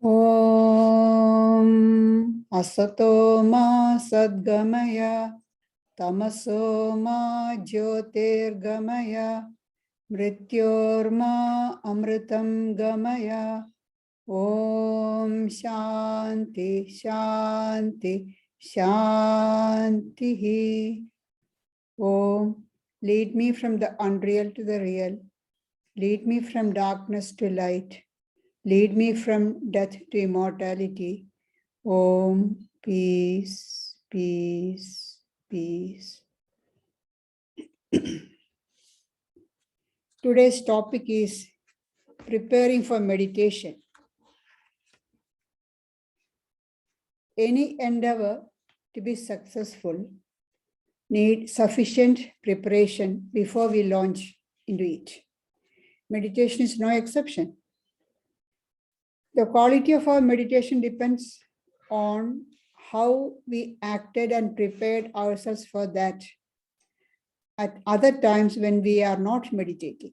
Om Asato Ma Sadgamaya Tamaso Ma Jyotirgamaya Mrityorma Amritam Gamaya. Om Shanti Shanti Shanti. Om, lead me from the unreal to the real. Lead me from darkness to light. Lead me from death to immortality. Om, peace, peace, peace. Today's topic is preparing for meditation. Any endeavor to be successful needs sufficient preparation before we launch into it. Meditation is no exception. The quality of our meditation depends on how we acted and prepared ourselves for that at other times when we are not meditating.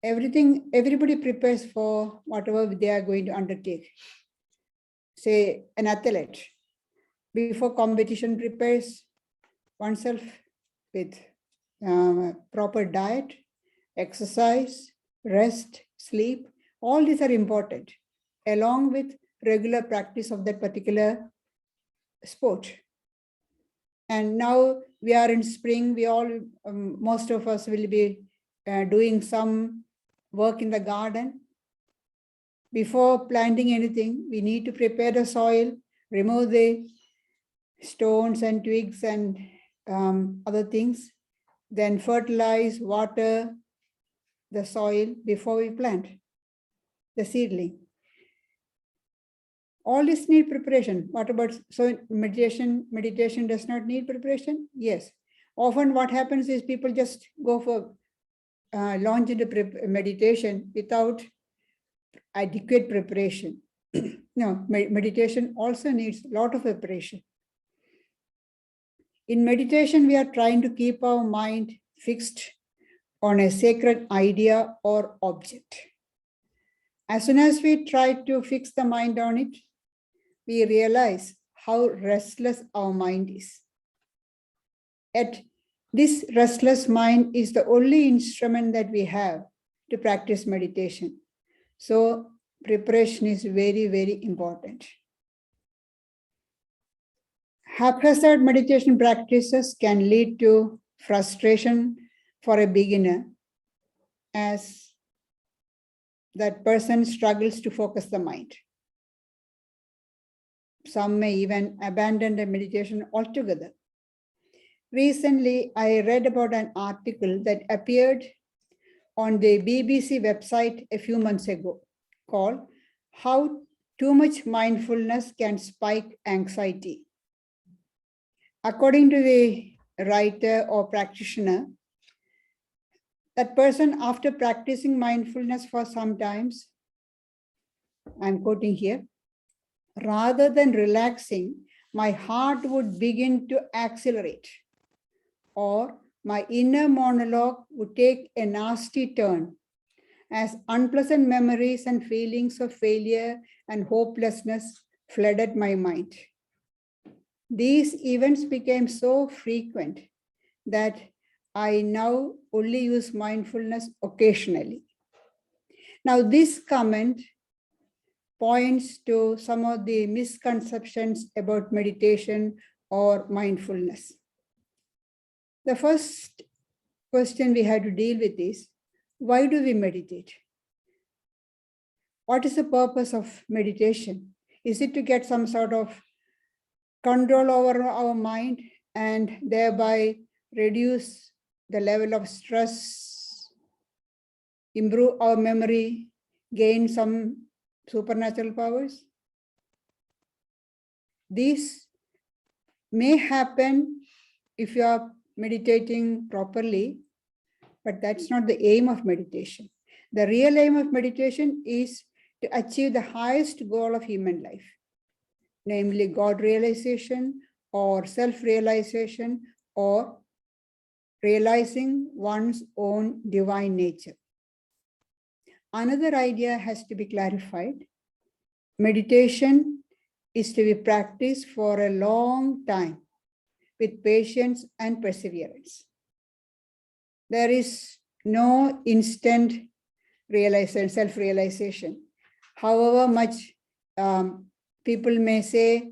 Everybody prepares for whatever they are going to undertake. Say an athlete, before competition prepares oneself with proper diet, exercise, rest, sleep. All these are important, along with regular practice of that particular sport. And now we are in spring, we all, most of us will be doing some work in the garden. Before planting anything, we need to prepare the soil, remove the stones and twigs and other things, then fertilize, water the soil before we plant the seedling. All this need preparation. What about, so meditation does not need preparation? Yes. Often what happens is people just go for launch into meditation without adequate preparation. No, meditation also needs a lot of preparation. In meditation, we are trying to keep our mind fixed on a sacred idea or object. As soon as we try to fix the mind on it, we realize how restless our mind is. Yet, this restless mind is the only instrument that we have to practice meditation. So, preparation is very, very important. Haphazard meditation practices can lead to frustration for a beginner, as that person struggles to focus the mind. Some may even abandon the meditation altogether. Recently, I read about an article that appeared on the BBC website a few months ago called How Too Much Mindfulness Can Spike Anxiety. According to the writer or practitioner, that person, after practicing mindfulness for some times, I'm quoting here, rather than relaxing, my heart would begin to accelerate, or my inner monologue would take a nasty turn as unpleasant memories and feelings of failure and hopelessness flooded my mind. These events became so frequent that I now only use mindfulness occasionally. Now, this comment points to some of the misconceptions about meditation or mindfulness. The first question we have to deal with is, why do we meditate? What is the purpose of meditation? Is it to get some sort of control over our mind and thereby reduce the level of stress, improve our memory, gain some supernatural powers? These may happen if you are meditating properly, but that's not the aim of meditation. The real aim of meditation is to achieve the highest goal of human life, namely God realization or self-realization or realizing one's own divine nature. another idea has to be clarified. Meditation is to be practiced for a long time with patience and perseverance. There is no instant realization, self-realization. However much people may say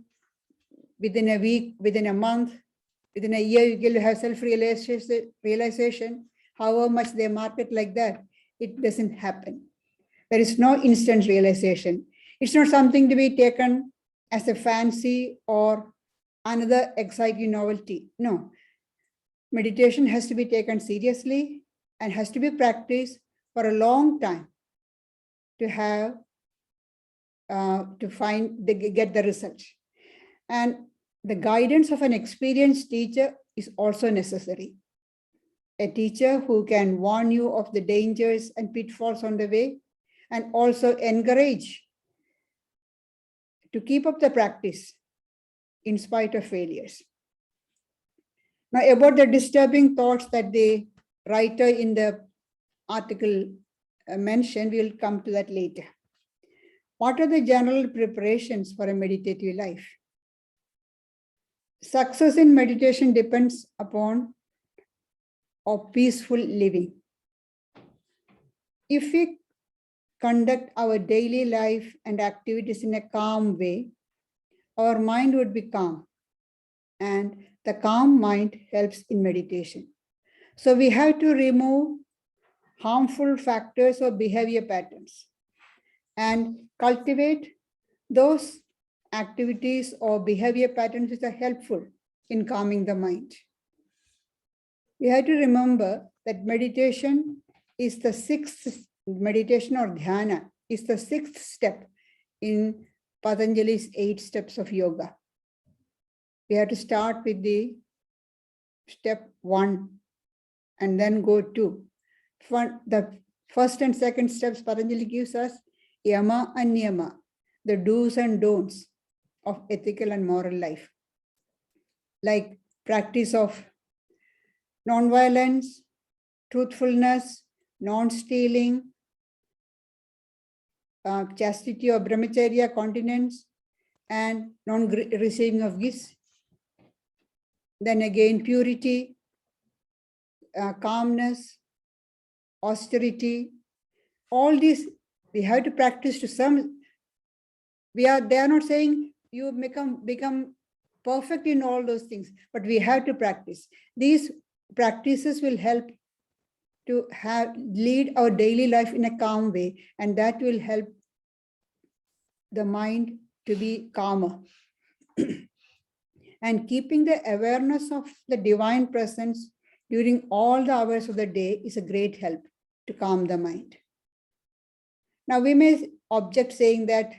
within a week, within a month, within a year, you will have self-realization. However much they market like that, it doesn't happen. There is no instant realization. It's not something to be taken as a fancy or another exciting novelty. No. Meditation has to be taken seriously and has to be practiced for a long time to have, get the result. And the guidance of an experienced teacher is also necessary. A teacher who can warn you of the dangers and pitfalls on the way, and also encourage to keep up the practice in spite of failures. Now, about the disturbing thoughts that the writer in the article mentioned, we will come to that later. What are the general preparations for a meditative life? Success in meditation depends upon a peaceful living. If we conduct our daily life and activities in a calm way, our mind would be calm, and the calm mind helps in meditation. So we have to remove harmful factors or behavior patterns and cultivate those activities or behavior patterns which are helpful in calming the mind. We have to remember that meditation is the sixth, meditation or dhyana is the sixth step in Patanjali's 8 steps of yoga. We have to start with the step 1 and then go 2. For the first and second steps, Patanjali gives us yama and niyama, the do's and don'ts of ethical and moral life, like practice of non-violence, truthfulness, non-stealing, chastity or brahmacharya, continence, and non-receiving of gifts. Then again, purity, calmness, austerity. All these we have to practice to some. They are not saying you become perfect in all those things, but we have to practice. These practices will help to lead our daily life in a calm way, and that will help the mind to be calmer. And keeping the awareness of the divine presence during all the hours of the day is a great help to calm the mind. Now, we may object saying that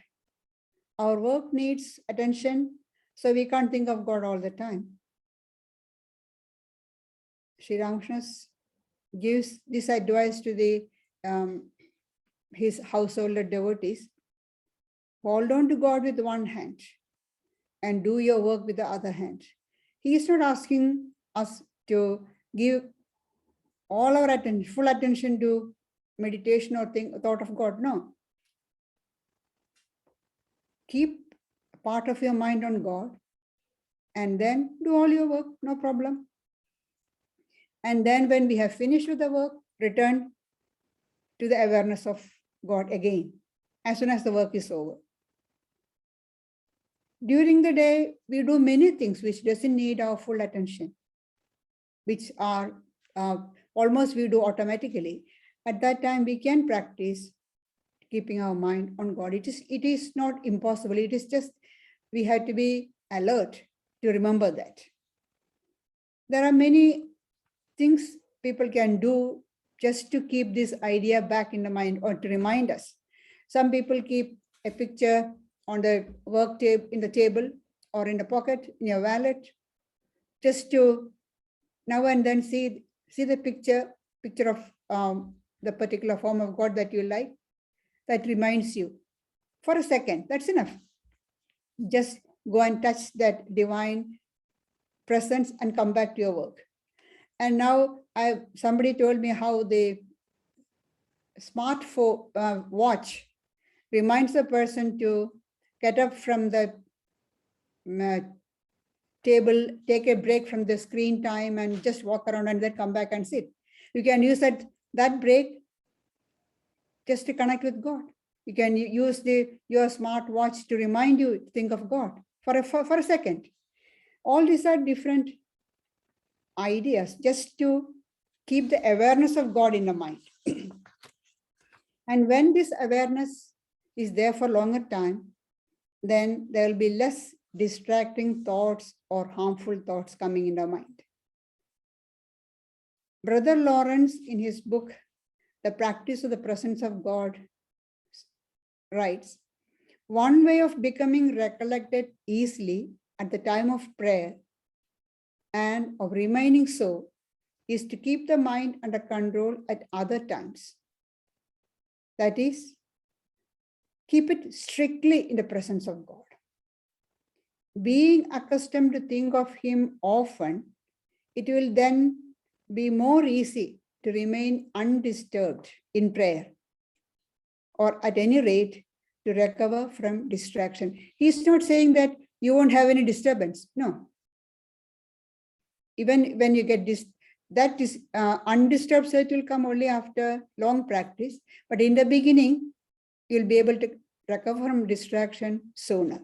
our work needs attention, so we can't think of God all the time. Sri Ramakrishna gives this advice to his householder devotees. Hold on to God with one hand and do your work with the other hand. He is not asking us to give all our attention, full attention to meditation or thought of God. No. Keep part of your mind on God and then do all your work, no problem. And then when we have finished with the work, return to the awareness of God again, as soon as the work is over. During the day, we do many things which doesn't need our full attention, which are almost we do automatically. At that time, we can practice keeping our mind on God. It is not impossible. It is just we have to be alert to remember that. There are many things people can do just to keep this idea back in the mind or to remind us. Some people keep a picture on the work table, in the table or in the pocket, in your wallet, just to now and then see the picture of the particular form of God that you like, that reminds you. For a second, that's enough. Just go and touch that divine presence and come back to your work. And now somebody told me how they watch reminds the person to get up from the table, take a break from the screen time and just walk around and then come back and sit. You can use that break just to connect with God. You can use your smart watch to remind you to think of God for a second. All these are different ideas just to keep the awareness of God in the mind. And when this awareness is there for longer time, then there will be less distracting thoughts or harmful thoughts coming in the mind. Brother Lawrence, in his book, The Practice of the Presence of God, writes, one way of becoming recollected easily at the time of prayer and of remaining so is to keep the mind under control at other times. That is, keep it strictly in the presence of God. Being accustomed to think of Him often, it will then be more easy to remain undisturbed in prayer, or at any rate, to recover from distraction. He's not saying that you won't have any disturbance. No. Even when you get undisturbed state will come only after long practice. But in the beginning, you'll be able to recover from distraction sooner.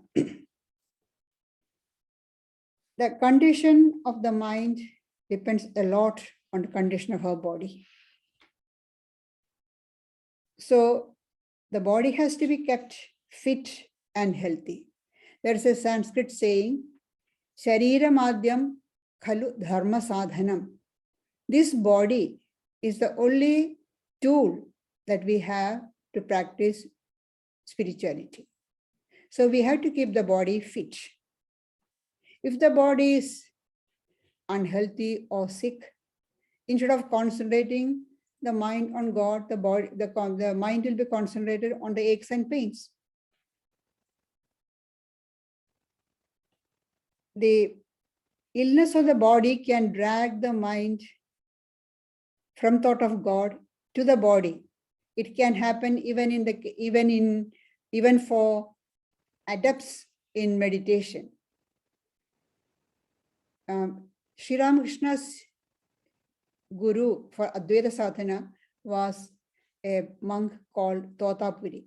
The condition of the mind depends a lot on the condition of our body. So the body has to be kept fit and healthy. There's a Sanskrit saying, Sharira Madhyam Khalu Dharma Sadhanam. This body is the only tool that we have to practice spirituality. So we have to keep the body fit. If the body is unhealthy or sick, instead of concentrating the mind on God, the mind will be concentrated on the aches and pains. The illness of the body can drag the mind from thought of God to the body. It can happen even for adepts in meditation. Sri Ramakrishna's guru for Advaita Sadhana was a monk called Totapuri.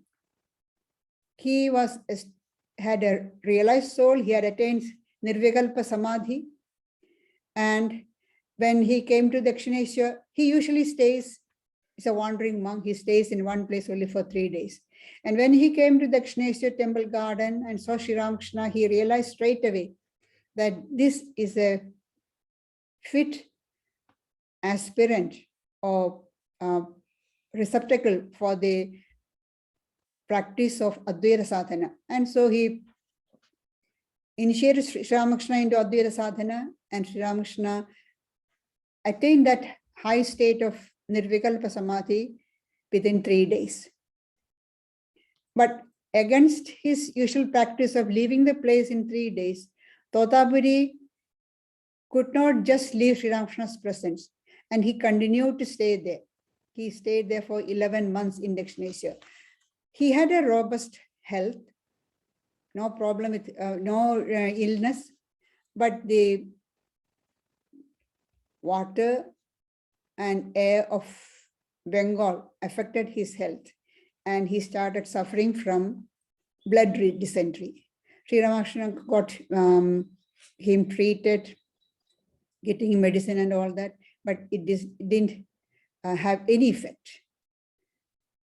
He had a realized soul. He had attained Nirvikalpa Samadhi. And when he came to Dakshineswar, he usually stays, he's a wandering monk, he stays in one place only for 3 days. And when he came to Dakshineswar temple garden and saw Sri Ramakrishna, he realized straight away that this is a fit aspirant or receptacle for the practice of Advaita Sadhana. And so he initiated Sri Ramakrishna into Advaita Sadhana, and Sri Ramakrishna attained that high state of Nirvikalpa Samadhi within 3 days. But against his usual practice of leaving the place in 3 days, Totapuri could not just leave Sri Ramakrishna's presence, and he continued to stay there. He stayed there for 11 months in Dakshineswar. He had a robust health, no problem with, illness, but the water and air of Bengal affected his health, and he started suffering from blood dysentery. Sri Ramakrishna got him treated, getting medicine and all that, but it didn't have any effect.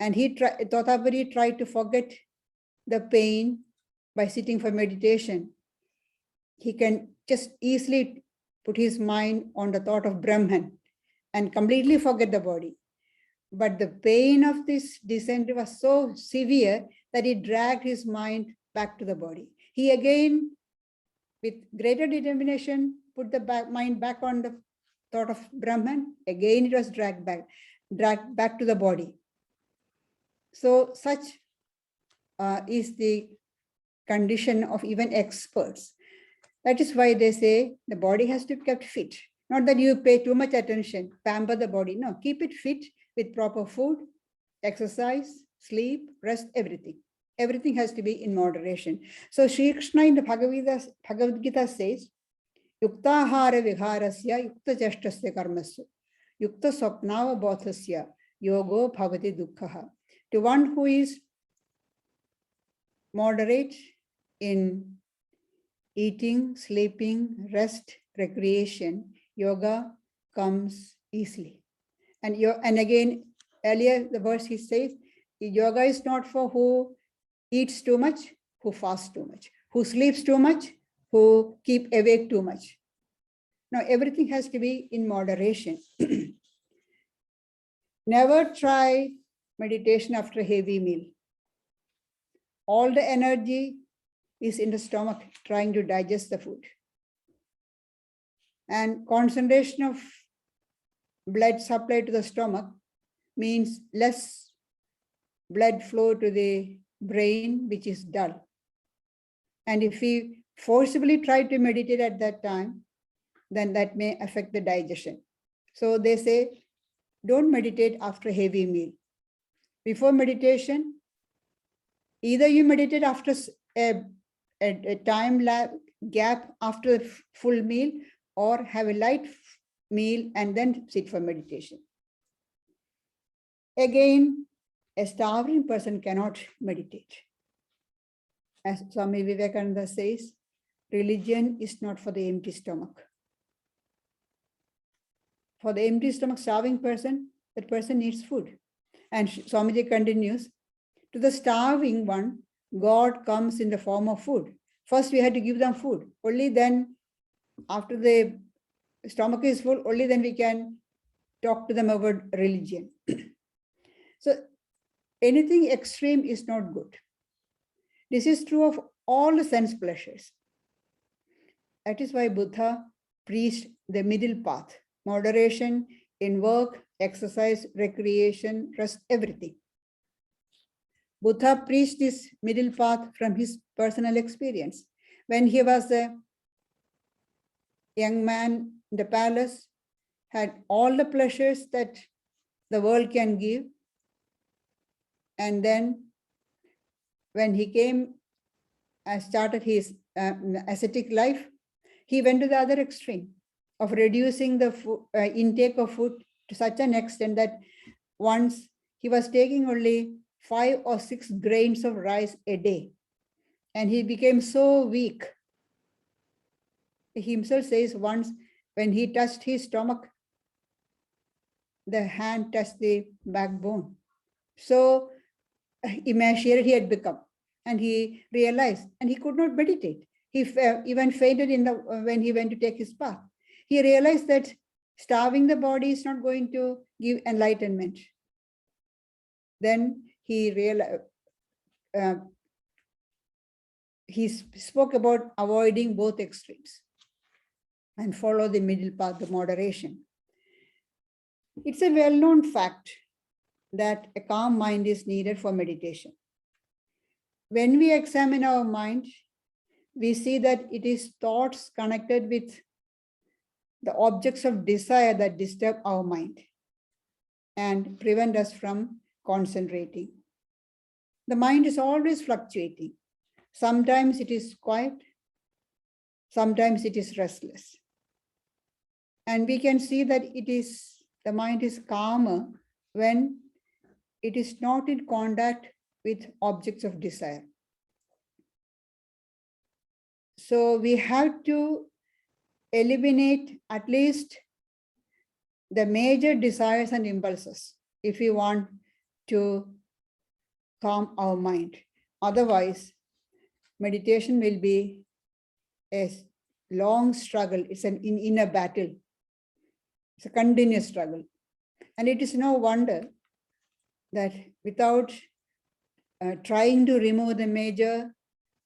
And Totapuri tried to forget the pain by sitting for meditation. He can just easily put his mind on the thought of Brahman and completely forget the body. But the pain of this dysentery was so severe that it dragged his mind back to the body. He again, with greater determination, put the mind back on the thought of Brahman. Again, it was dragged back to the body. So such is the condition of even experts. That is why they say the body has to be kept fit. Not that you pay too much attention, pamper the body. No, keep it fit with proper food, exercise, sleep, rest, everything. Everything has to be in moderation. So Sri Krishna in the Bhagavad Gita says, Yuktahara viharasya yukta chashtasya karmasya yukta swapnava bodhasya yogo bhavati dukkhaha. To one who is moderate in eating, sleeping, rest, recreation, yoga comes easily. And again, earlier the verse he says, yoga is not for who eats too much, who fasts too much, who sleeps too much, who keep awake too much. Now, everything has to be in moderation. Never try meditation after a heavy meal. All the energy is in the stomach trying to digest the food. And concentration of blood supply to the stomach means less blood flow to the brain, which is dull. And if we forcibly try to meditate at that time, then that may affect the digestion. So they say, don't meditate after a heavy meal. Before meditation, either you meditate after a time gap after the full meal, or have a light meal and then sit for meditation. Again, a starving person cannot meditate. As Swami Vivekananda says, religion is not for the empty stomach. For the empty stomach, starving person, that person needs food. And Swamiji continues, to the starving one, God comes in the form of food. First, we had to give them food. Only then, after the stomach is full, only then we can talk to them about religion. So anything extreme is not good. This is true of all the sense pleasures. That is why Buddha preached the middle path, moderation in work, exercise, recreation, rest, everything. Buddha preached this middle path from his personal experience. When he was a young man in the palace, had all the pleasures that the world can give. And then when he came and started his ascetic life, he went to the other extreme of reducing the intake of food to such an extent that once he was taking only 5 or 6 grains of rice a day. And he became so weak. He himself says once when he touched his stomach, the hand touched the backbone. So emaciated he had become. And he realized, and he could not meditate. He even fainted when he went to take his bath. He realized that starving the body is not going to give enlightenment. Then he realized, he spoke about avoiding both extremes and follow the middle path, the moderation. It's a well-known fact that a calm mind is needed for meditation. When we examine our mind, we see that it is thoughts connected with the objects of desire that disturb our mind and prevent us from concentrating. The mind is always fluctuating. Sometimes it is quiet, sometimes it is restless. And we can see that the mind is calmer when it is not in contact with objects of desire. So we have to eliminate at least the major desires and impulses if we want to calm our mind. Otherwise, meditation will be a long struggle. It's an inner battle. It's a continuous struggle. And it is no wonder that without trying to remove the major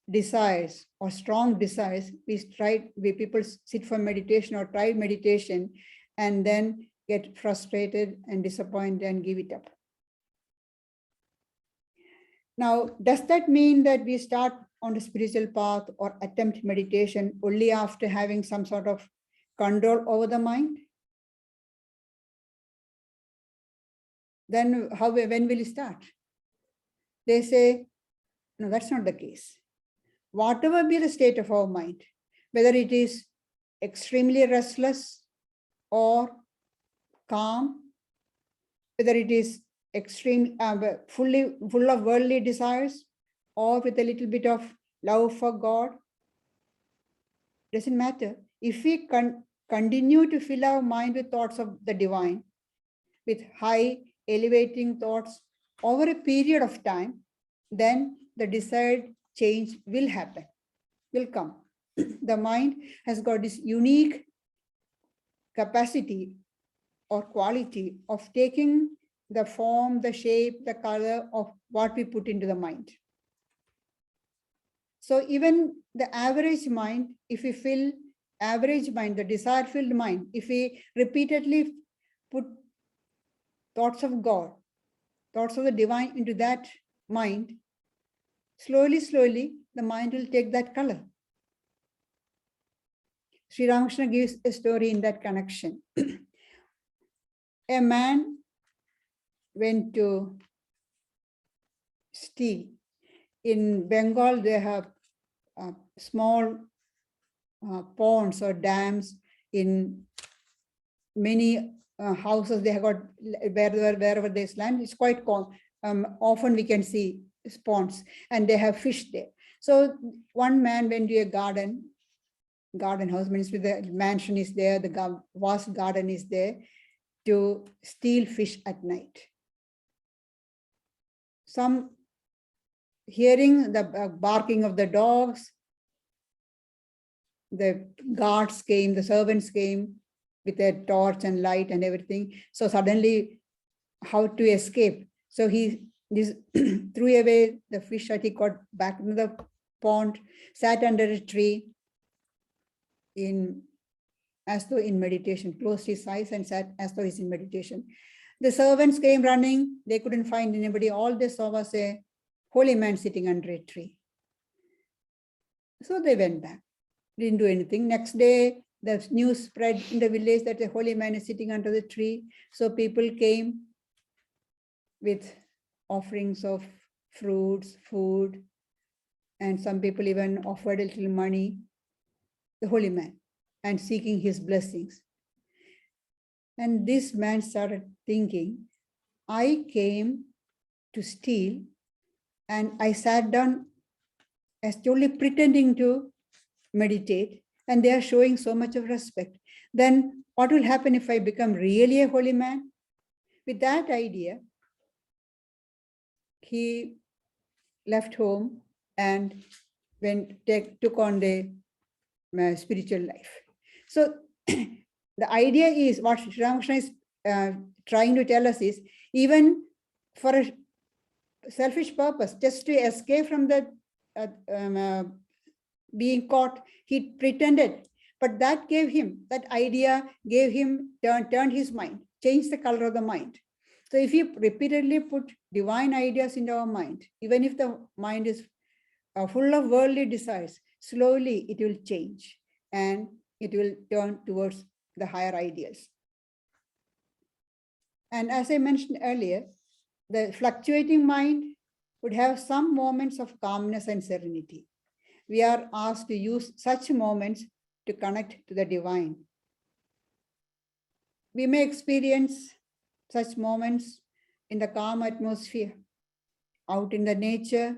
desires or strong desires, people sit for meditation or try meditation and then get frustrated and disappointed and give it up. Now, does that mean that we start on the spiritual path or attempt meditation only after having some sort of control over the mind? then when will you start? They say, no, that's not the case. Whatever be the state of our mind, whether it is extremely restless or calm, whether it is full of worldly desires or with a little bit of love for God, doesn't matter. If we continue to fill our mind with thoughts of the divine, with high elevating thoughts over a period of time, then the desired change will happen, will come. The mind has got this unique capacity or quality of taking the form, the shape, the color of what we put into the mind. So even the average mind, if we fill average mind, the desire-filled mind, if we repeatedly put thoughts of God, thoughts of the divine into that mind, slowly, the mind will take that color. Sri Ramakrishna gives a story in that connection. A man went to steal. In Bengal, they have small ponds or dams in many houses. They have got wherever there's land. It's quite often we can see ponds, and they have fish there. So one man went to a garden house, means with the mansion is there, the vast garden is there, to steal fish at night. Some hearing the barking of the dogs, the guards came, the servants came with a torch and light and everything. So suddenly, how to escape? So he threw away the fish that he got back into the pond, sat under a tree as though in meditation, closed his eyes and sat as though he's in meditation. The servants came running. They couldn't find anybody. All they saw was a holy man sitting under a tree. So they went back, didn't do anything. Next day, the news spread in the village that a holy man is sitting under the tree. So people came with offerings of fruits, food, and some people even offered a little money, the holy man, and seeking his blessings. And this man started thinking, I came to steal, and I sat down as totally pretending to meditate, and they are showing so much of respect. Then what will happen if I become really a holy man? With that idea, he left home and took on the spiritual life. So the idea is, what Sri Ramakrishna is trying to tell us is, even for a selfish purpose, just to escape from the being caught, he pretended. But that idea gave him, turned his mind, changed the color of the mind. So if you repeatedly put divine ideas into our mind, even if the mind is full of worldly desires, slowly it will change and it will turn towards the higher ideals. And as I mentioned earlier, the fluctuating mind would have some moments of calmness and serenity. We are asked to use such moments to connect to the divine. We may experience such moments in the calm atmosphere, out in the nature,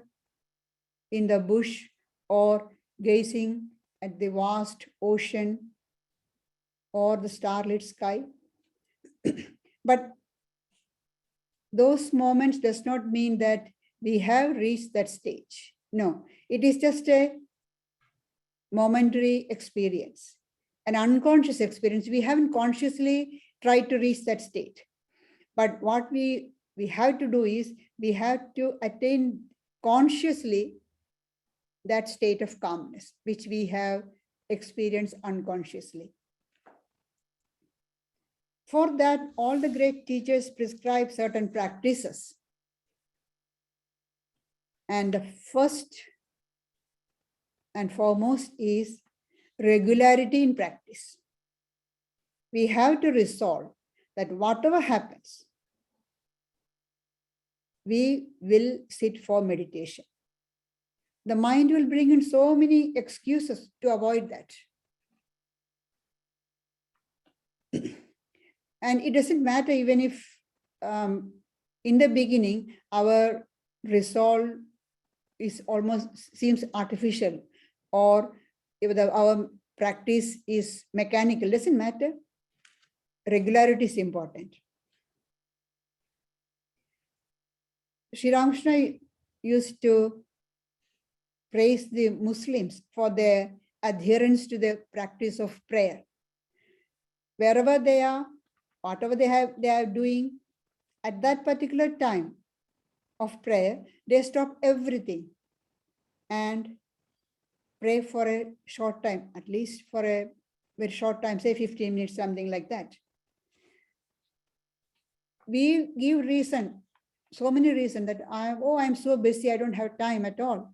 in the bush, or gazing at the vast ocean or the starlit sky. But those moments does not mean that we have reached that stage. No, it is just a momentary experience, an unconscious experience. We haven't consciously tried to reach that state. But what we have to do is, we have to attain consciously that state of calmness, which we have experienced unconsciously. For that, all the great teachers prescribe certain practices. And the first and foremost is regularity in practice. We have to resolve that whatever happens, we will sit for meditation. The mind will bring in so many excuses to avoid that. And it doesn't matter even if in the beginning, our resolve is almost seems artificial, or if our practice is mechanical, doesn't matter. Regularity is important. Sri Ramakrishna used to praise the Muslims for their adherence to the practice of prayer. Wherever they are, whatever they are doing, at that particular time of prayer, they stop everything and pray for a short time, at least for a very short time, say 15 minutes, something like that. We give reason, so many reasons that I'm so busy, I don't have time at all.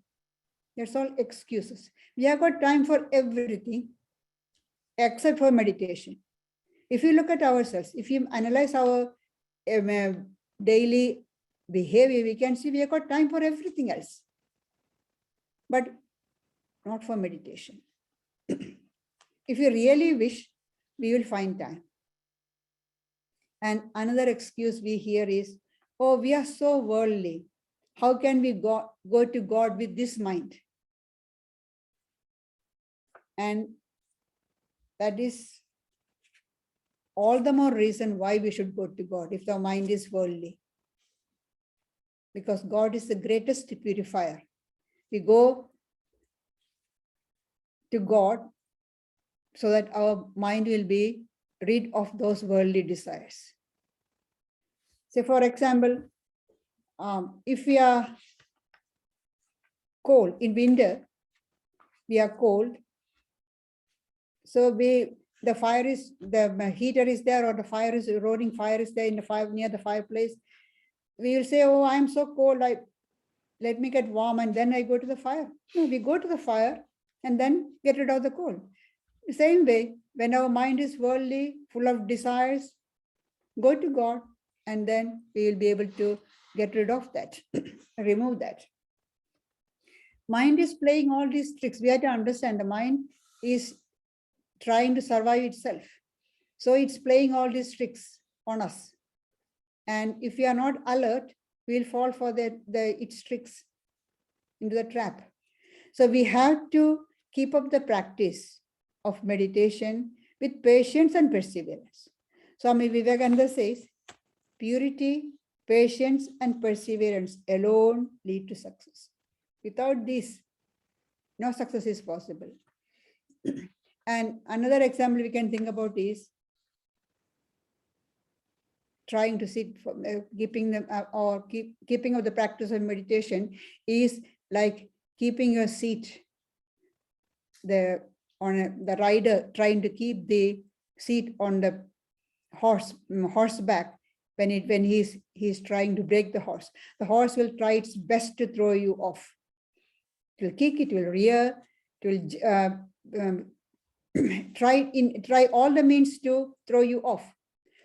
That's all excuses. We have got time for everything except for meditation. If you look at ourselves, if you analyze our daily behavior, we can see we have got time for everything else, but not for meditation. If you really wish, we will find time. And another excuse we hear is, oh, we are so worldly. How can we go to God with this mind? And that is all the more reason why we should go to God if the mind is worldly. Because God is the greatest purifier. We go to God so that our mind will be rid of those worldly desires. Say, for example, if we are cold in winter, we are cold. So the heater is there, or the fire is roaring fire is there in the fire near the fireplace. We will say, oh, I'm so cold, let me get warm and then I go to the fire. No, we go to the fire and then get rid of the cold. The same way, when our mind is worldly, full of desires, go to God and then we will be able to get rid of that, remove that. Mind is playing all these tricks. We have to understand the mind is trying to survive itself. So it's playing all these tricks on us. And if we are not alert, we'll fall for its tricks into the trap. So we have to keep up the practice of meditation with patience and perseverance. Swami Vivekananda says, purity, patience, and perseverance alone lead to success. Without this, no success is possible. And another example we can think about is trying to sit, keeping of the practice of meditation is like keeping your seat, the rider trying to keep the seat on the horseback when he's trying to break the horse. The horse will try its best to throw you off. It will kick, it will rear, it will try all the means to throw you off.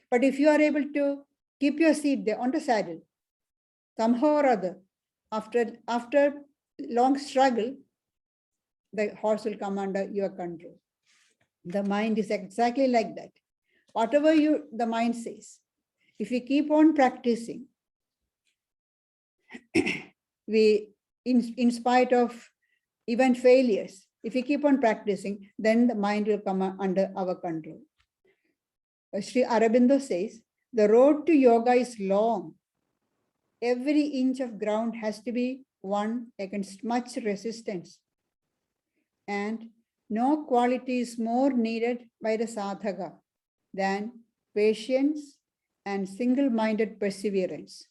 But if you are able to keep your seat there on the saddle, somehow or other, after long struggle, the horse will come under your control. The mind is exactly like that. Whatever the mind says, if we keep on practicing, in spite of even failures, if we keep on practicing, then the mind will come under our control. Sri Aurobindo says, the road to yoga is long. Every inch of ground has to be won against much resistance. And no quality is more needed by the sadhaka than patience and single-minded perseverance,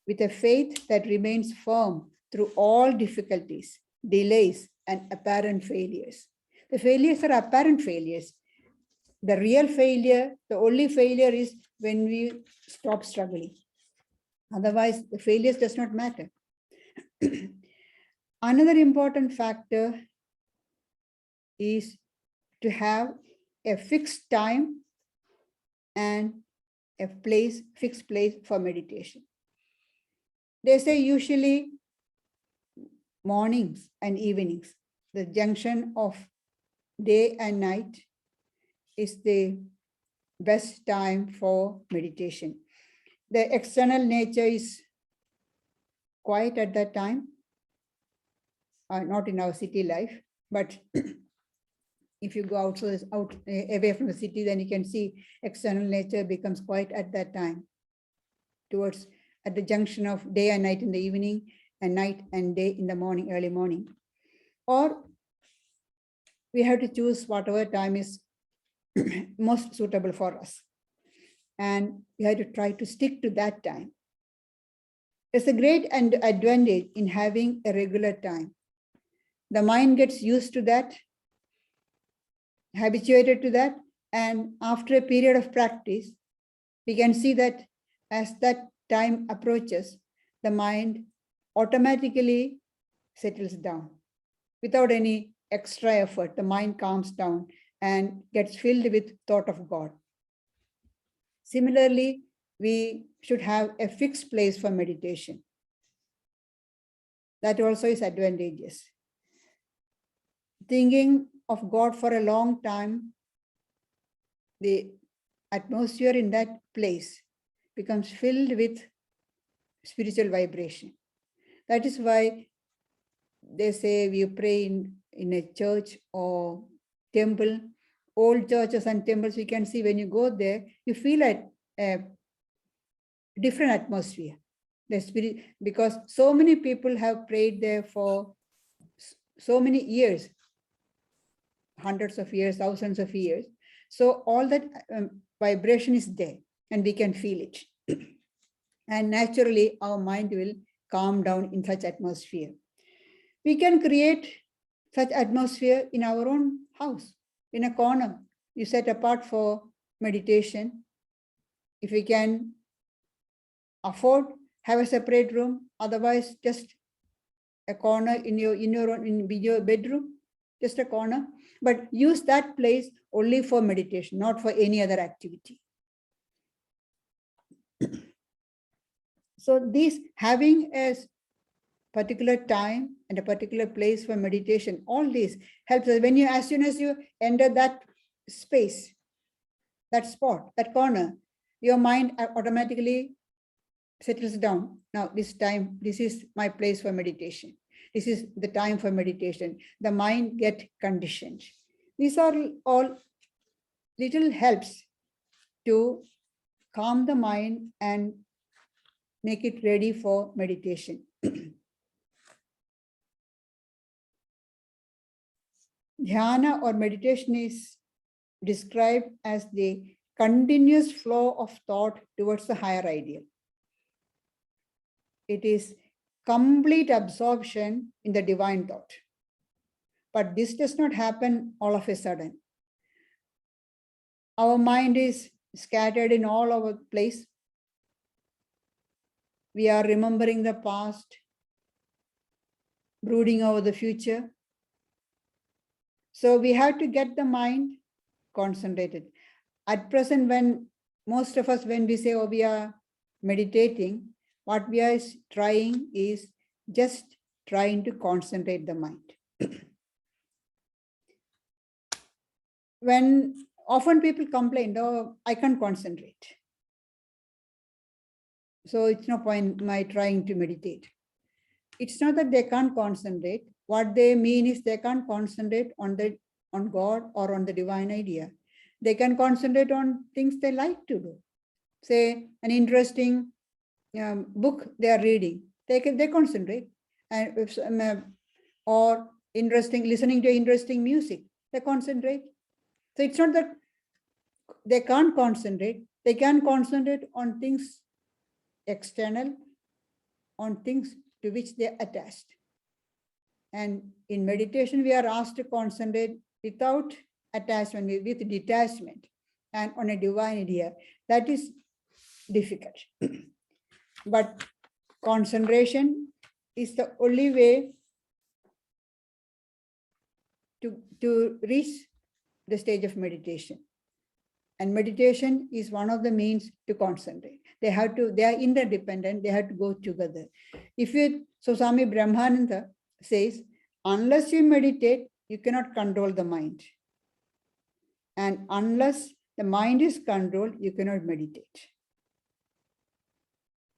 with a faith that remains firm through all difficulties, delays, and apparent failures. The failures are apparent failures. The real failure, the only failure is when we stop struggling. Otherwise, the failures does not matter. Another important factor is to have a fixed time and a fixed place for meditation. They say usually mornings and evenings, the junction of day and night is the best time for meditation. The external nature is quiet at that time, not in our city life, but if you go out away from the city, then you can see external nature becomes quiet at that time, towards at the junction of day and night in the evening, and night and day in the morning, early morning. Or we have to choose whatever time is most suitable for us. And we have to try to stick to that time. There's a great advantage in having a regular time. The mind gets used to that, habituated to that, and after a period of practice, we can see that as that time approaches, the mind automatically settles down. Without any extra effort, the mind calms down and gets filled with thought of God. Similarly, we should have a fixed place for meditation. That also is advantageous. Thinking of God for a long time, the atmosphere in that place becomes filled with spiritual vibration. That is why they say we pray in a church or temple. Old churches and temples, you can see when you go there, you feel a different atmosphere. The spirit, because so many people have prayed there for so many years, hundreds of years, thousands of years. So all that vibration is there and we can feel it. And naturally, our mind will calm down in such atmosphere. We can create such atmosphere in our own house, in a corner you set apart for meditation. If we can afford, have a separate room, otherwise just a corner in your bedroom, just a corner, but use that place only for meditation, not for any other activity. So this having a particular time and a particular place for meditation, all this helps us. When you, as soon as you enter that space, that spot, that corner, your mind automatically settles down. Now this time, this is my place for meditation. This is the time for meditation. The mind gets conditioned. These are all little helps to calm the mind and make it ready for meditation. Dhyana or meditation is described as the continuous flow of thought towards the higher ideal. It is complete absorption in the divine thought. But this does not happen all of a sudden. Our mind is scattered in all over the place. We are remembering the past, brooding over the future. So we have to get the mind concentrated. At present, when most of us, when we say, oh, we are meditating, what we are trying is just trying to concentrate the mind. When often people complain, oh, I can't concentrate. So it's no point my trying to meditate. It's not that they can't concentrate. What they mean is they can't concentrate on God or on the divine idea. They can concentrate on things they like to do. Say an interesting book they are reading. They concentrate, and if, or listening to interesting music, they concentrate. So it's not that they can't concentrate. They can concentrate on things external, on things to which they are attached. And in meditation, we are asked to concentrate without attachment, with detachment, and on a divine idea. That is difficult. But concentration is the only way to reach the stage of meditation. And meditation is one of the means to concentrate. They are interdependent, they have to go together. So Swami Brahmananda says, unless you meditate, you cannot control the mind. And unless the mind is controlled, you cannot meditate.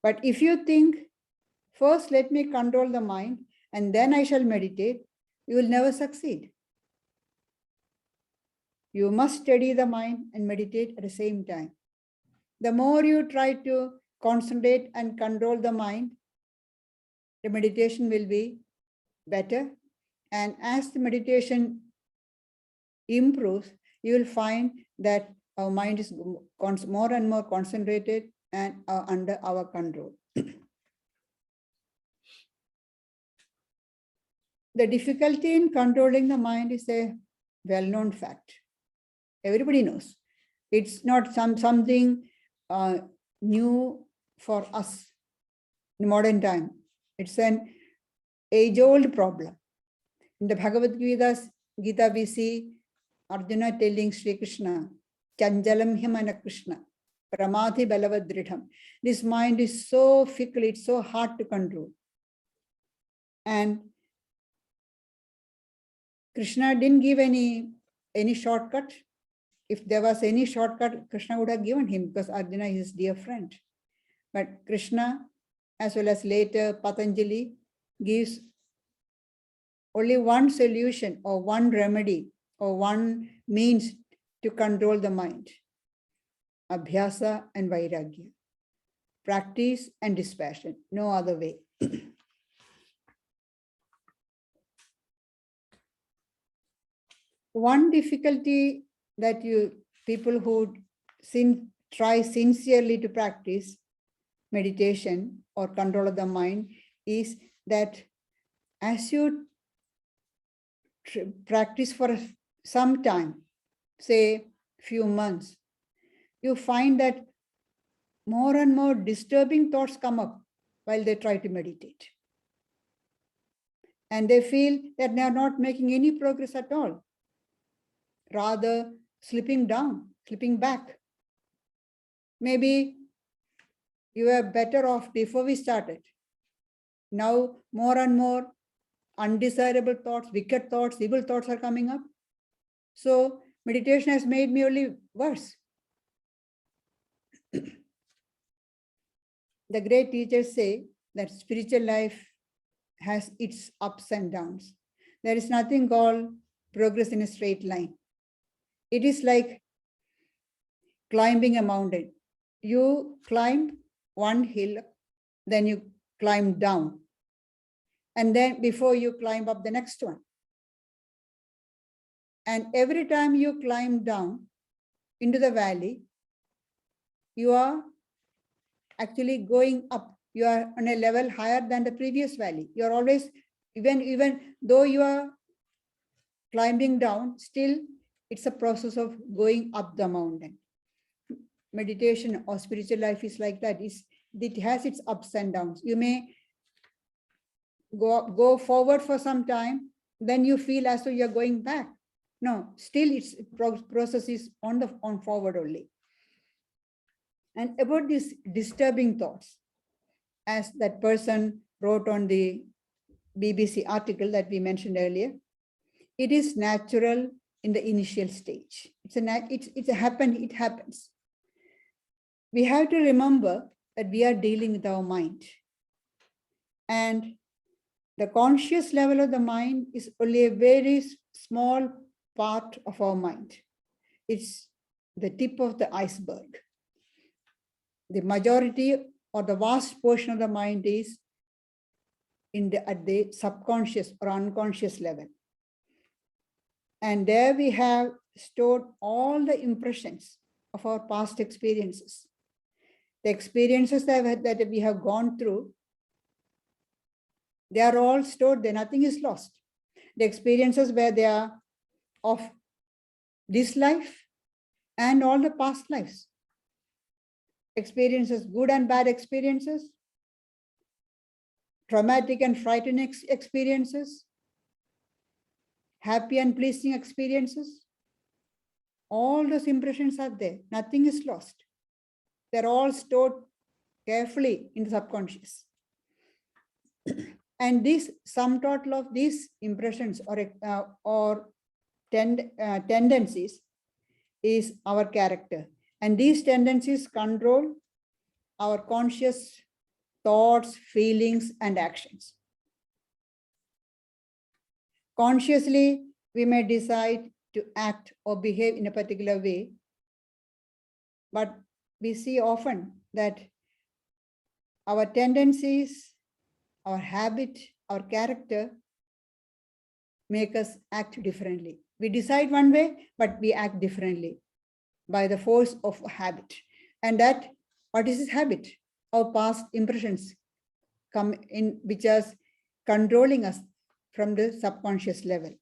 But if you think, first let me control the mind and then I shall meditate, you will never succeed. You must steady the mind and meditate at the same time. The more you try to concentrate and control the mind, the meditation will be better. And as the meditation improves, you will find that our mind is more and more concentrated and under our control. The difficulty in controlling the mind is a well-known fact. Everybody knows. It's not something new for us in modern time. It's an age-old problem. In the Bhagavad Gita, we see Arjuna telling Sri Krishna, Chanjalam himana Krishna, Pramadhi balavadridham. This mind is so fickle, it's so hard to control. And Krishna didn't give any shortcut. If there was any shortcut, Krishna would have given him, because Arjuna is his dear friend. But Krishna, as well as later Patanjali, gives only one solution or one remedy or one means to control the mind. Abhyasa and Vairagya. Practice and dispassion. No other way. One difficulty that people who try sincerely to practice meditation or control of the mind is that as you practice for some time, say few months, you find that more and more disturbing thoughts come up while they try to meditate. And they feel that they are not making any progress at all, rather slipping down, slipping back. Maybe you were better off before we started. Now more and more undesirable thoughts, wicked thoughts, evil thoughts are coming up. So meditation has made me only worse. The great teachers say that spiritual life has its ups and downs. There is nothing called progress in a straight line. It is like climbing a mountain. You climb one hill, then you climb down. And then before you climb up the next one. And every time you climb down into the valley, you are actually going up. You are on a level higher than the previous valley. You are always, even though you are climbing down, still it's a process of going up the mountain. Meditation or spiritual life is like that. It has its ups and downs. You may go forward for some time, then you feel as though you're going back. No, still its process is on forward only. And about these disturbing thoughts, as that person wrote on the BBC article that we mentioned earlier, it is natural in the initial stage. It happens. We have to remember that we are dealing with our mind. And the conscious level of the mind is only a very small part of our mind. It's the tip of the iceberg. The majority or the vast portion of the mind is at the subconscious or unconscious level. And there we have stored all the impressions of our past experiences. The experiences that we have gone through, they are all stored there, nothing is lost. The experiences where they are of this life and all the past lives. Experiences, good and bad experiences, traumatic and frightening experiences, happy and pleasing experiences. all those impressions are there. Nothing is lost. They're all stored carefully in the subconscious. And this sum total of these impressions or tendencies is our character. And these tendencies control our conscious thoughts, feelings, and actions. Consciously, we may decide to act or behave in a particular way, but we see often that our tendencies, our habit, our character make us act differently. We decide one way, but we act differently by the force of habit. And that, what is this habit? Our past impressions come in, which are controlling us from the subconscious level.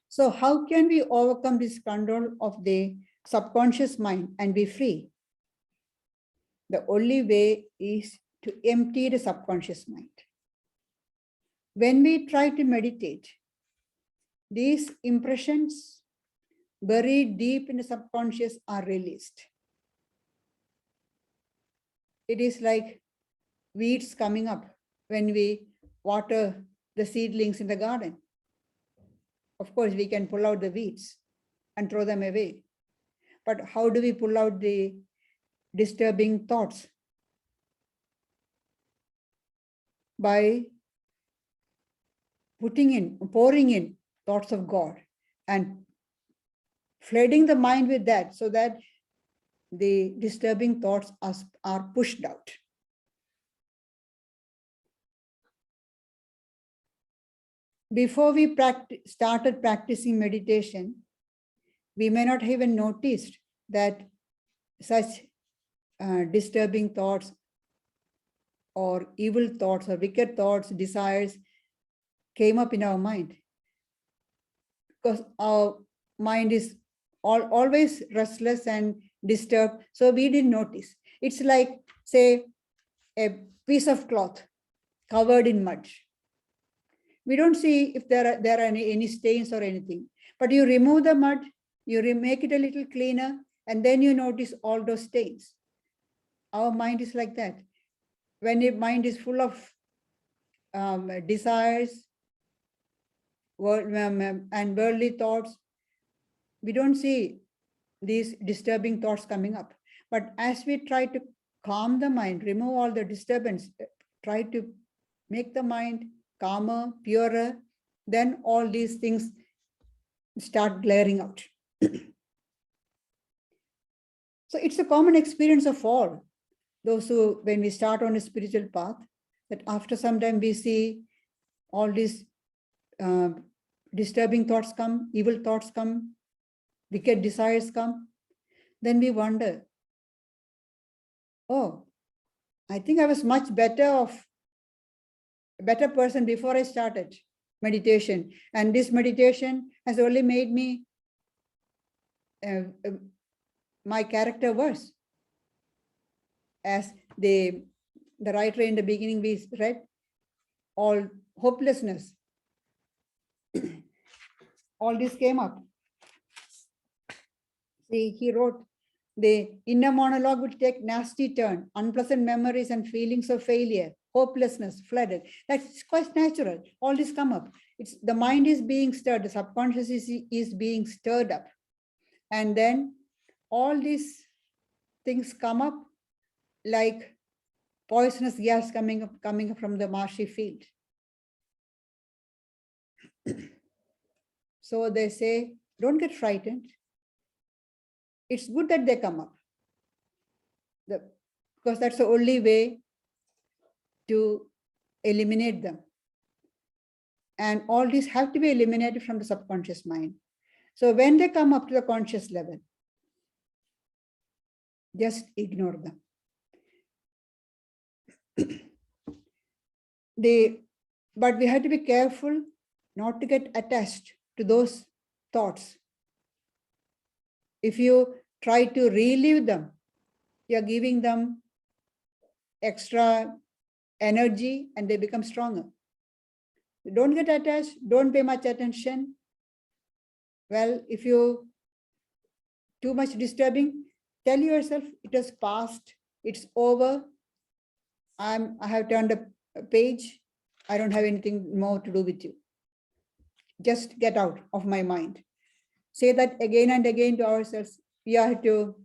So how can we overcome this control of the subconscious mind and be free? The only way is to empty the subconscious mind. When we try to meditate, these impressions buried deep in the subconscious are released. It is like weeds coming up when we water the seedlings in the garden. Of course, we can pull out the weeds and throw them away. But how do we pull out the disturbing thoughts? By pouring in thoughts of God and flooding the mind with that, so that the disturbing thoughts are pushed out. Before we started practicing meditation, we may not have even noticed that such disturbing thoughts or evil thoughts or wicked thoughts, desires came up in our mind. Because our mind is always restless and disturbed, so we didn't notice. It's like, say, a piece of cloth covered in mud. We don't see if there are any stains or anything, but you remove the mud, you make it a little cleaner, and then you notice all those stains. Our mind is like that. When your mind is full of desires and worldly thoughts, we don't see these disturbing thoughts coming up. But as we try to calm the mind, remove all the disturbance, try to make the mind calmer, purer, then all these things start glaring out. So it's a common experience of all those who, when we start on a spiritual path, that after some time we see all these disturbing thoughts come, evil thoughts come, wicked desires come. Then we wonder, oh, I think I was much better person before I started meditation. And this meditation has only made me my character worse. As the writer in the beginning we read, all hopelessness, all this came up. See, he wrote, the inner monologue would take nasty turn, unpleasant memories and feelings of failure, hopelessness, flooded. That's quite natural. All this come up. It's the mind is being stirred, the subconscious is being stirred up. And then all these things come up like poisonous gas coming up from the marshy field. So they say, don't get frightened. It's good that they come up, because that's the only way to eliminate them. And all these have to be eliminated from the subconscious mind. So when they come up to the conscious level, just ignore them. But we have to be careful not to get attached to those thoughts. If you try to relive them, you're giving them extra energy and they become stronger. Don't get attached, don't pay much attention. well, if you too much disturbing, tell yourself it is past, it's over. I have turned a page. I don't have anything more to do with you. Just get out of my mind. Say that again and again to ourselves. We have to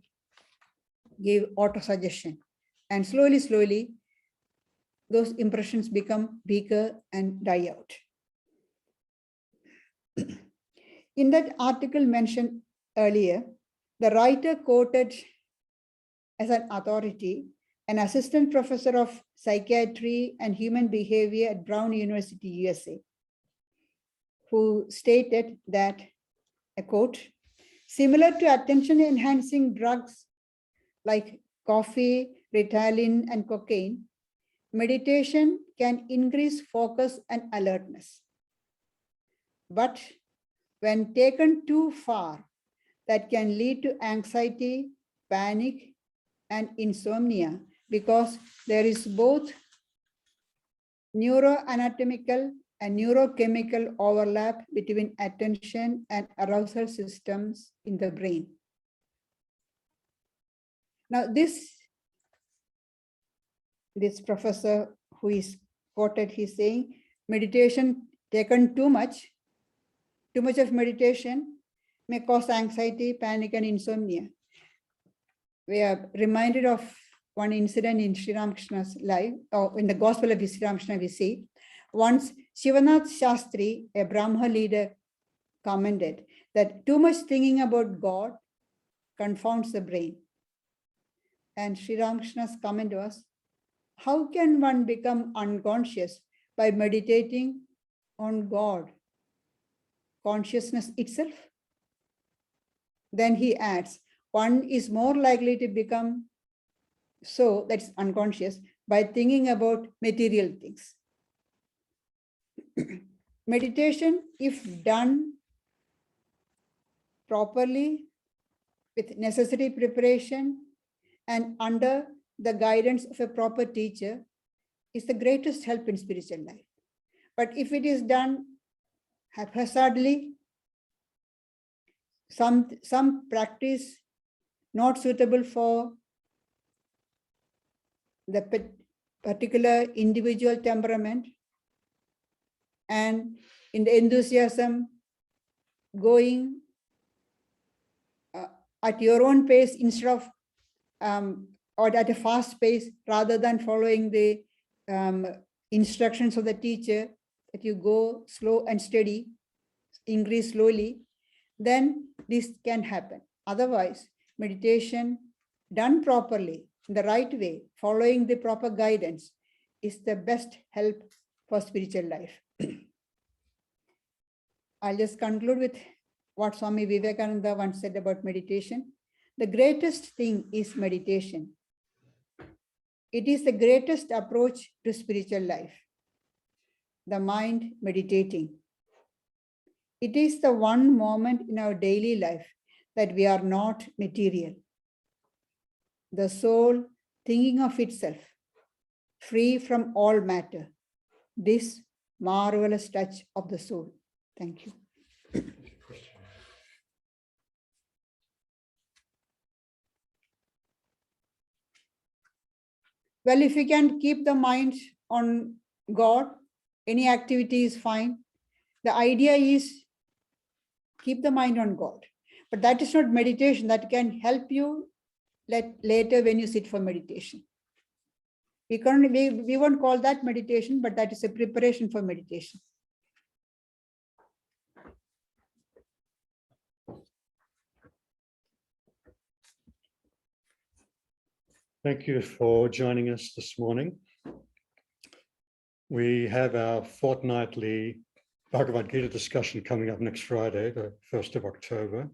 give auto-suggestion. And slowly, slowly, those impressions become weaker and die out. In that article mentioned earlier, the writer quoted as an authority an assistant professor of psychiatry and human behavior at Brown University, USA, who stated that, a quote, similar to attention-enhancing drugs like coffee, Ritalin, and cocaine, meditation can increase focus and alertness. But when taken too far, that can lead to anxiety, panic, and insomnia, because there is both neuroanatomical and neurochemical overlap between attention and arousal systems in the brain. Now, this professor who is quoted, he's saying, meditation taken too much of meditation may cause anxiety, panic, and insomnia. We are reminded of one incident in Sri Ramakrishna's life, or in the Gospel of Sri Ramakrishna, we see. Once Shivanath Shastri, a Brahma leader, commented that too much thinking about God confounds the brain. And Sri Ramakrishna's comment was, how can one become unconscious by meditating on God, consciousness itself? Then he adds, one is more likely to become so, that's unconscious, by thinking about material things. Meditation, if done properly, with necessary preparation, and under the guidance of a proper teacher, is the greatest help in spiritual life. But if it is done haphazardly, some practice not suitable for the particular individual temperament, and in the enthusiasm going at your own pace instead of or at a fast pace, rather than following the instructions of the teacher, that you go slow and steady, increase slowly, then this can happen. Otherwise, meditation done properly, in the right way, following the proper guidance, is the best help for spiritual life. I'll just conclude with what Swami Vivekananda once said about meditation. The greatest thing is meditation. It is the greatest approach to spiritual life. The mind meditating. It is the one moment in our daily life that we are not material. The soul thinking of itself, free from all matter. This marvelous touch of the soul. Thank you. Well, if we can keep the mind on God, any activity is fine. The idea is keep the mind on God. But that is not meditation. That can help you later when you sit for meditation. We won't call that meditation, but that is a preparation for meditation. Thank you for joining us this morning. We have our fortnightly Bhagavad Gita discussion coming up next Friday, the 1st of October.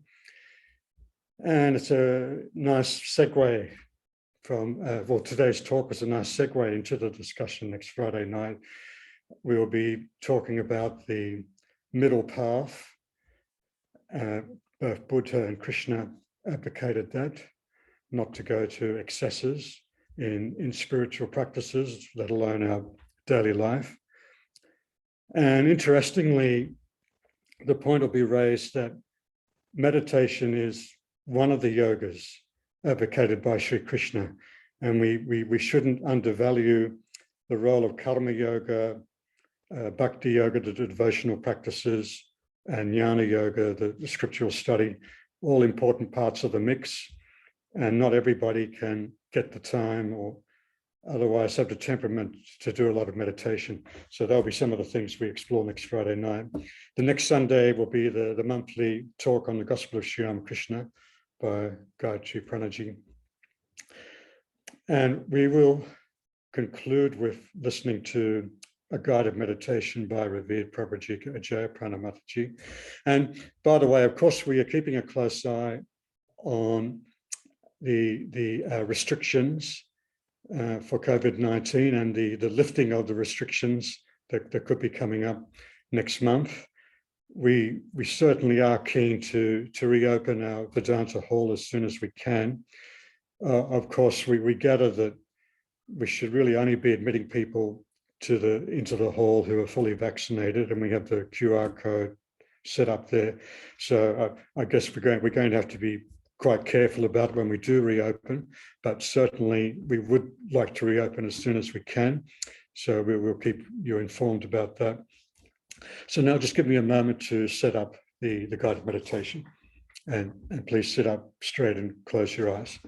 And it's a nice segue from, well, today's talk was a nice segue into the discussion next Friday night. We will be talking about the middle path. Both Buddha and Krishna advocated that, not to go to excesses in spiritual practices, let alone our daily life. And interestingly, the point will be raised that meditation is one of the yogas advocated by Sri Krishna, and we shouldn't undervalue the role of karma yoga, bhakti yoga, the devotional practices, and jnana yoga, the scriptural study, all important parts of the mix. And not everybody can get the time or otherwise have the temperament to do a lot of meditation. So that'll be some of the things we explore next Friday night. The next Sunday will be the monthly talk on the Gospel of Sri Ramakrishna by Gayatri Pranaji. And we will conclude with listening to a guided meditation by revered Prabhuji Ajay Pranamataji. And by the way, of course, we are keeping a close eye on the restrictions for COVID-19 and the lifting of the restrictions that could be coming up next month. We certainly are keen to reopen our Vedanta Hall as soon as we can. Of course, we gather that we should really only be admitting people into the hall who are fully vaccinated, and we have the QR code set up there. So I guess we're going to have to be quite careful about when we do reopen, but certainly we would like to reopen as soon as we can. So we will keep you informed about that. So now just give me a moment to set up the guided meditation, and please sit up straight and close your eyes.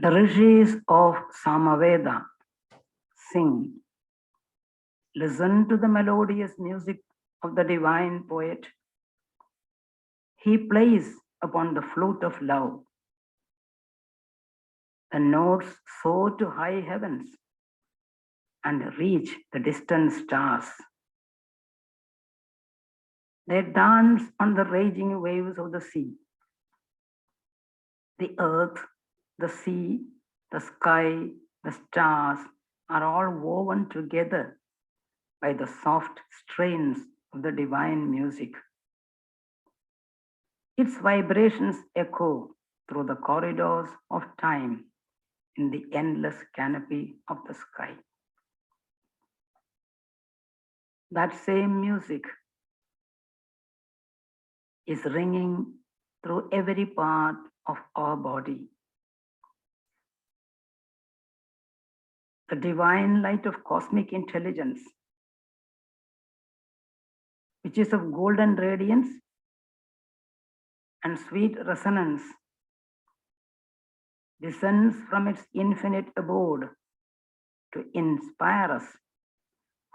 The rishis of Samaveda sing, listen to the melodious music of the divine poet. He plays upon the flute of love. The notes soar to high heavens and reach the distant stars. They dance on the raging waves of the sea. The earth, the sea, the sky, the stars are all woven together by the soft strains of the divine music. Its vibrations echo through the corridors of time in the endless canopy of the sky. That same music is ringing through every part of our body. The divine light of cosmic intelligence, which is of golden radiance and sweet resonance, descends from its infinite abode to inspire us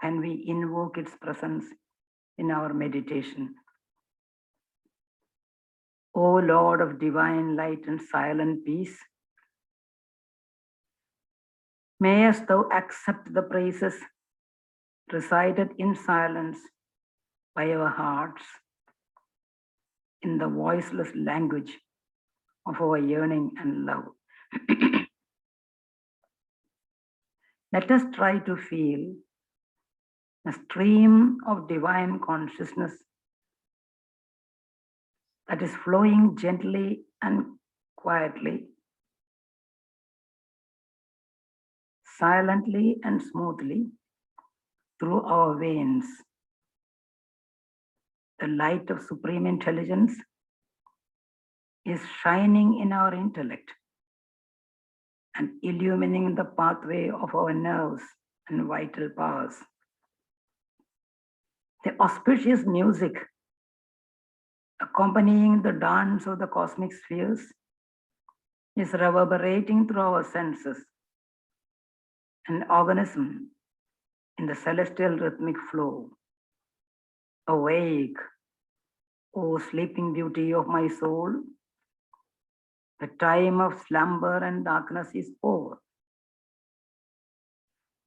when we invoke its presence in our meditation. O Lord of divine light and silent peace, mayest thou accept the praises recited in silence by our hearts in the voiceless language of our yearning and love. Let us try to feel a stream of divine consciousness that is flowing gently and quietly, silently and smoothly through our veins. The light of supreme intelligence is shining in our intellect and illumining the pathway of our nerves and vital powers. The auspicious music accompanying the dance of the cosmic spheres is reverberating through our senses and organism in the celestial rhythmic flow. Awake, O sleeping beauty of my soul. The time of slumber and darkness is over.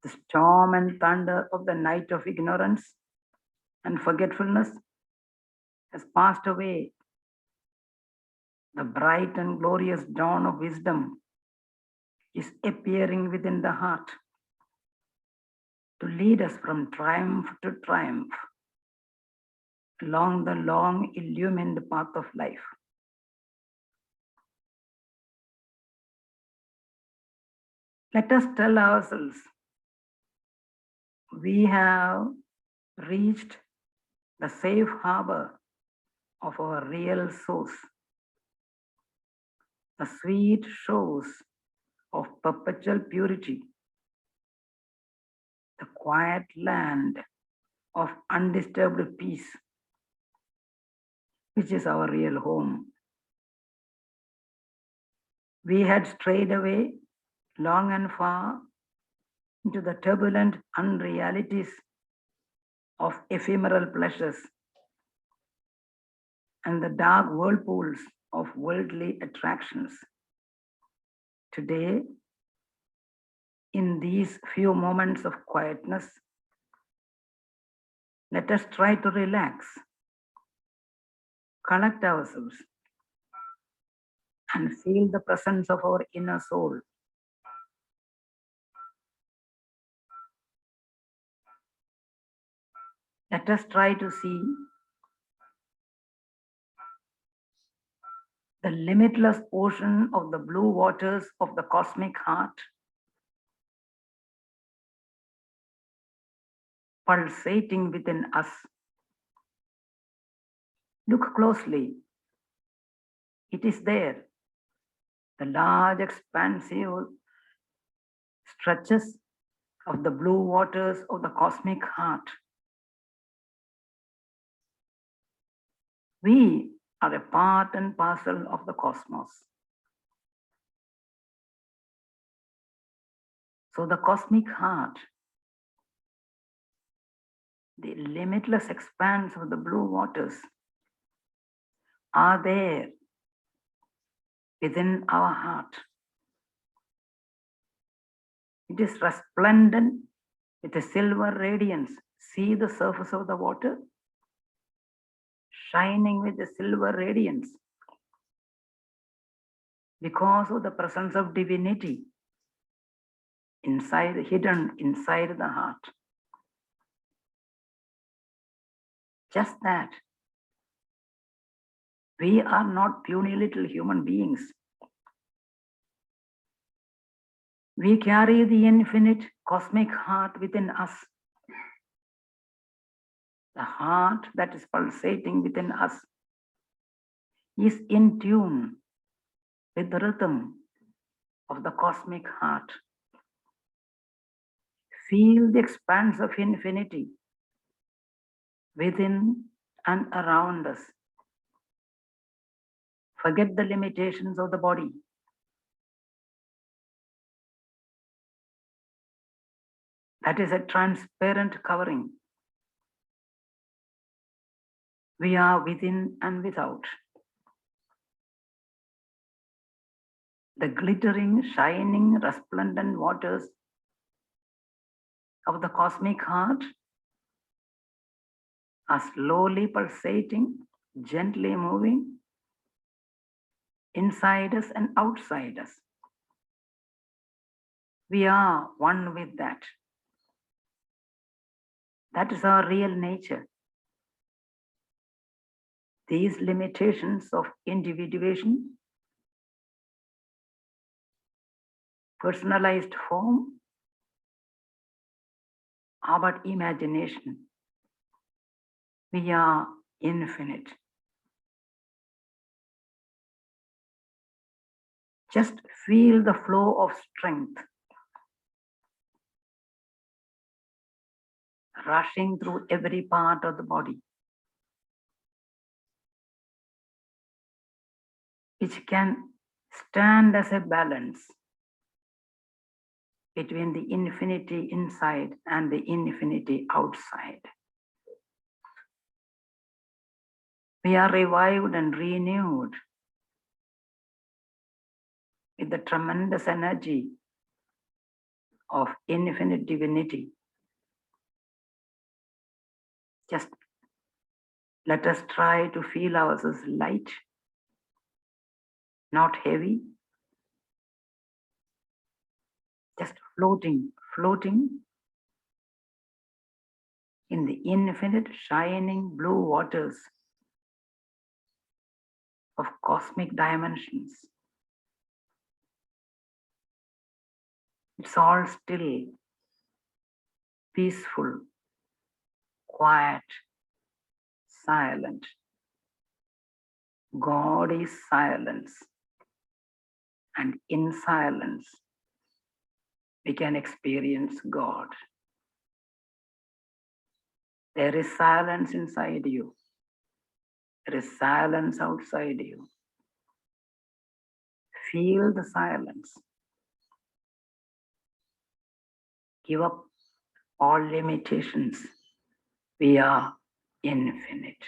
The storm and thunder of the night of ignorance and forgetfulness has passed away. The bright and glorious dawn of wisdom is appearing within the heart to lead us from triumph to triumph along the long illumined path of life. Let us tell ourselves, we have reached the safe harbor of our real source, the sweet shores of perpetual purity, the quiet land of undisturbed peace, which is our real home. We had strayed away long and far into the turbulent unrealities of ephemeral pleasures and the dark whirlpools of worldly attractions. Today, in these few moments of quietness, let us try to relax, collect ourselves, and feel the presence of our inner soul. Let us try to see the limitless ocean of the blue waters of the cosmic heart, pulsating within us. Look closely. It is there. The large expansive stretches of the blue waters of the cosmic heart. We are a part and parcel of the cosmos. So the cosmic heart, the limitless expanse of the blue waters, are there within our heart. It is resplendent with a silver radiance. See the surface of the water? Shining with a silver radiance because of the presence of divinity inside, hidden inside the heart. Just that. We are not puny little human beings. We carry the infinite cosmic heart within us. The heart that is pulsating within us is in tune with the rhythm of the cosmic heart. Feel the expanse of infinity within and around us. Forget the limitations of the body. That is a transparent covering. We are within and without. The glittering, shining, resplendent waters of the cosmic heart are slowly pulsating, gently moving inside us and outside us. We are one with that. That is our real nature. These limitations of individuation, personalized form, are but imagination. We are infinite. Just feel the flow of strength rushing through every part of the body, which can stand as a balance between the infinity inside and the infinity outside. We are revived and renewed with the tremendous energy of infinite divinity. Just let us try to feel ourselves light, not heavy, just floating in the infinite shining blue waters of cosmic dimensions. It's all still, peaceful, quiet, silent. God is silence, and in silence, we can experience God. There is silence inside you. There is silence outside you. Feel the silence. Give up all limitations. We are infinite.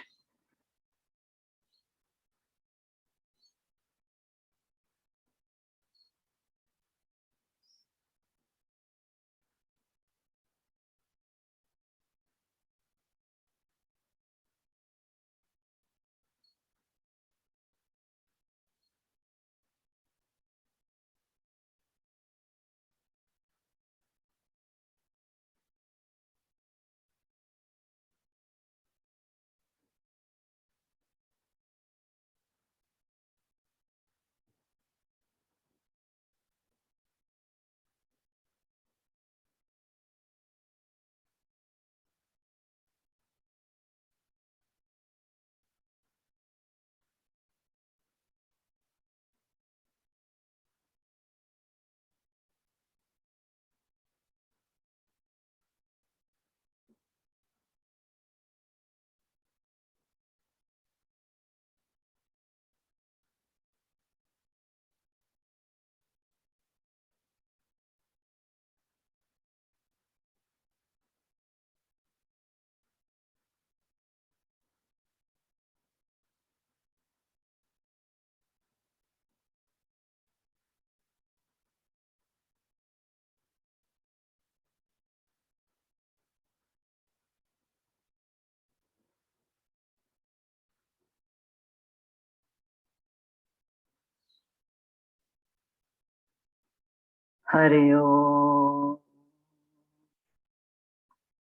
Hari Om.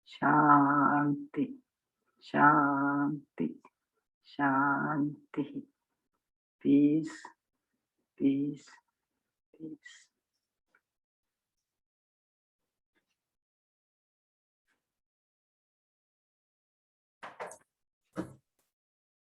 Shanti, Shanti, Shanti. Peace, peace, peace.